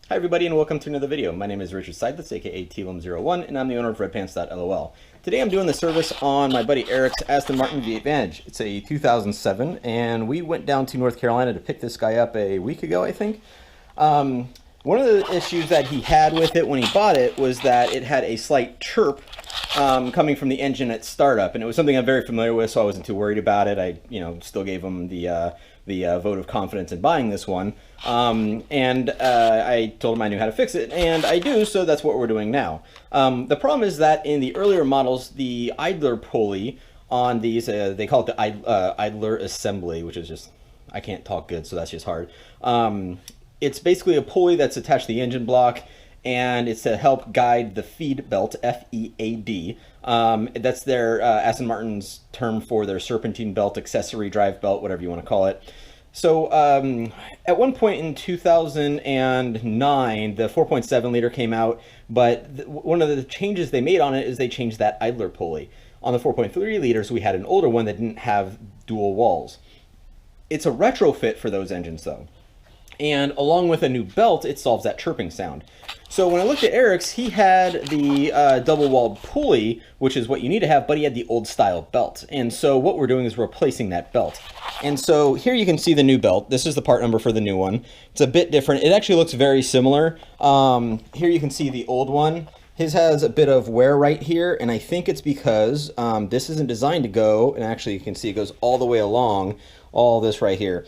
Hi everybody and welcome to another video. My name is Richard Seidlitz, aka Telum01, and I'm the owner of Redpants.lol. Today I'm doing the service on my buddy Eric's Aston Martin V8 Vantage. It's a 2007 and we went down to North Carolina to pick this guy up a week ago, I think. One of the issues that he had with it when he bought it was that it had a slight chirp coming from the engine at startup, and it was something I'm very familiar with, so I wasn't too worried about it. I, still gave him the vote of confidence in buying this one, and I told him I knew how to fix it, and I do, so that's what we're doing now. The problem is that in the earlier models, the idler pulley on these, they call it the idler assembly, which is just, I can't talk good, so that's just hard. It's basically a pulley that's attached to the engine block, and it's to help guide the feed belt, F-E-A-D. That's their Aston Martin's term for their serpentine belt, accessory drive belt, whatever you want to call it. So at one point in 2009, the 4.7 liter came out, but one of the changes they made on it is they changed that idler pulley. On the 4.3 liters, we had an older one that didn't have dual walls. It's a retrofit for those engines though. And along with a new belt, it solves that chirping sound. So when I looked at Eric's, he had the double-walled pulley, which is what you need to have, but he had the old-style belt. And so what we're doing is replacing that belt. And so here you can see the new belt. This is the part number for the new one. It's a bit different. It actually looks very similar. Here you can see the old one. His has a bit of wear right here, and I think it's because this isn't designed to go, and actually you can see it goes all the way along, all this right here.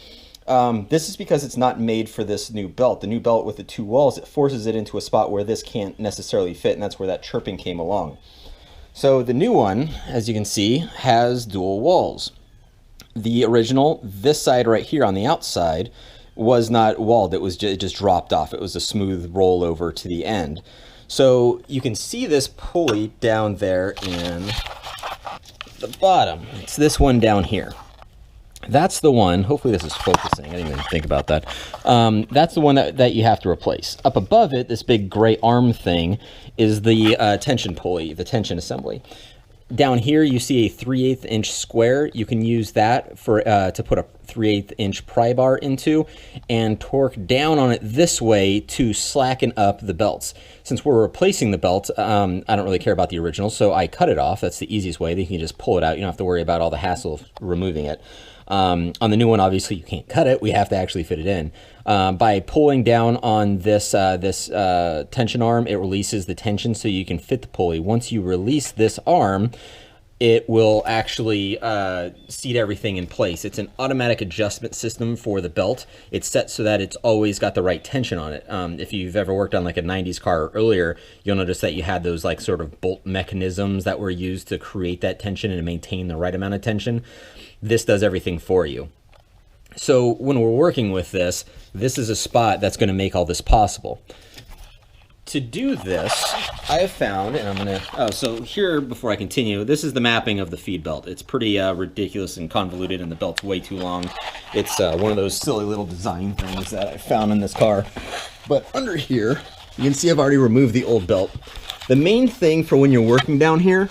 This is because it's not made for this new belt. The new belt with the two walls, it forces it into a spot where this can't necessarily fit, and that's where that chirping came along. So the new one, as you can see, has dual walls. The original, this side right here on the outside, was not walled. It just dropped off. It was a smooth rollover to the end. So you can see this pulley down there in the bottom. It's this one down here. That's the one, hopefully this is focusing, I didn't even think about that. That's the one that you have to replace. Up above it, this big gray arm thing is the tension pulley, the tension assembly. Down here you see a 3/8 inch square. You can use that for to put a 3/8 inch pry bar into and torque down on it this way to slacken up the belts. Since we're replacing the belt, I don't really care about the original, so I cut it off. That's the easiest way. You can just pull it out. You don't have to worry about all the hassle of removing it. On the new one, obviously you can't cut it. We have to actually fit it in. By pulling down on this tension arm, it releases the tension so you can fit the pulley. Once you release this arm, it will actually seat everything in place. It's an automatic adjustment system for the belt. It's set so that it's always got the right tension on it. If you've ever worked on like a 90s car or earlier, you'll notice that you had those like sort of bolt mechanisms that were used to create that tension and to maintain the right amount of tension. This does everything for you. So when we're working with this, this is a spot that's going to make all this possible. To do this, I have found, and I'm going to, so here, before I continue, this is the mapping of the feed belt. It's pretty ridiculous and convoluted, and the belt's way too long. It's one of those silly little design things that I found in this car. But under here, you can see I've already removed the old belt. The main thing for when you're working down here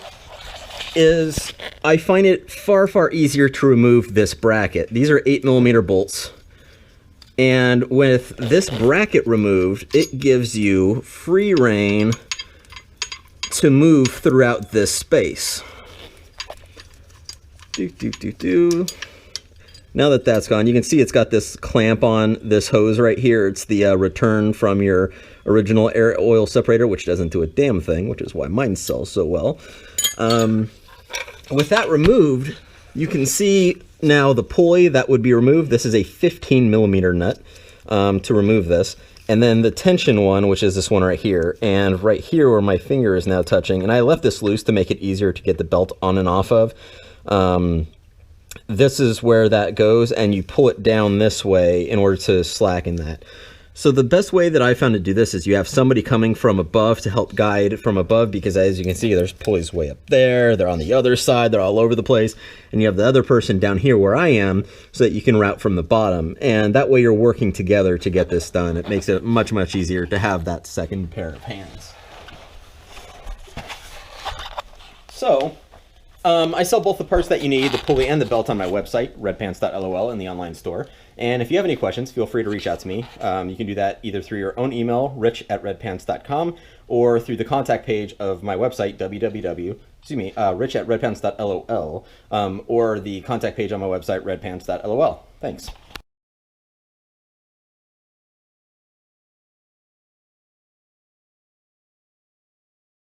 is I find it far easier to remove this bracket. These are 8mm bolts, and with this bracket removed, it gives you free rein to move throughout this space. Now that that's gone, you can see it's got this clamp on this hose right here. It's the return from your original air oil separator, which doesn't do a damn thing, which is why mine sells so well. With that removed, you can see now the pulley that would be removed. This is a 15mm nut to remove this. And then the tension one, which is this one right here. And right here where my finger is now touching, and I left this loose to make it easier to get the belt on and off of. This is where that goes, and you pull it down this way in order to slacken that. So the best way that I found to do this is you have somebody coming from above to help guide from above, because as you can see, there's pulleys way up there, they're on the other side, they're all over the place, and you have the other person down here where I am so that you can route from the bottom, and that way you're working together to get this done. It makes it much easier to have that second pair of hands. So I sell both the parts that you need, the pulley and the belt, on my website, redpants.lol, in the online store. And if you have any questions, feel free to reach out to me. You can do that either through your own email, rich@redpants.com, or through the contact page of my website, rich@redpants.lol, or the contact page on my website, redpants.lol. Thanks.